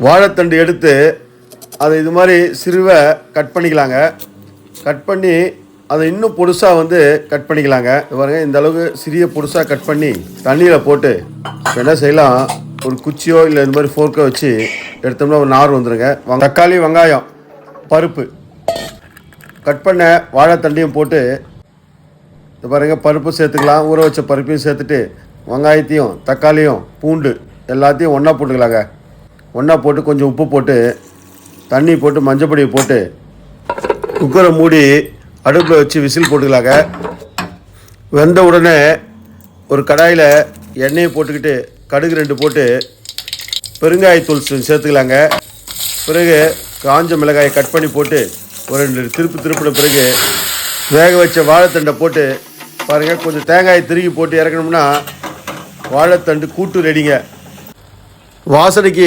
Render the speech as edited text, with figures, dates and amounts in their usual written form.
வாழைத்தண்டு எடுத்து அதை இது மாதிரி சிறுவை கட் பண்ணிக்கலாங்க. கட் பண்ணி அதை இன்னும் பொடுசாக கட் பண்ணிக்கலாங்க. பாருங்கள், இந்த அளவுக்கு சிறிய பொடுசாக கட் பண்ணி தண்ணியில் போட்டு இப்போ என்ன செய்யலாம், ஒரு குச்சியோ இல்லை இந்த மாதிரி ஃபோர்க்கோ வச்சு எடுத்தோம்னா ஒரு நார் வந்துடுங்க. தக்காளி, வெங்காயம், பருப்பு, கட் பண்ண வாழைத்தண்டையும் போட்டு இது பாருங்கள், பருப்பு சேர்த்துக்கலாம். ஊற வச்ச பருப்பையும் சேர்த்துட்டு வெங்காயத்தையும் தக்காளியும் பூண்டு எல்லாத்தையும் ஒன்றா போட்டுக்கலாங்க. ஒன்றா போட்டு கொஞ்சம் உப்பு போட்டு தண்ணி போட்டு மஞ்சப்பொடியை போட்டு குக்கரை மூடி அடுப்பில் வச்சு விசில் போட்டுக்கலாங்க. வெந்த உடனே ஒரு கடாயில் எண்ணெயை போட்டுக்கிட்டு கடுகு 2 போட்டு பெருங்காயத்தூள் சேர்த்துக்கலாங்க. பிறகு காஞ்ச மிளகாயை கட் பண்ணி போட்டு ஒரு 2 திருப்பின பிறகு வேக வச்ச வாழைத்தண்டை போட்டு பாருங்கள், கொஞ்சம் தேங்காயை திருகி போட்டு இறக்கணும்னா வாழைத்தண்டு கூட்டு ரெடிங்க. வாசனைக்கு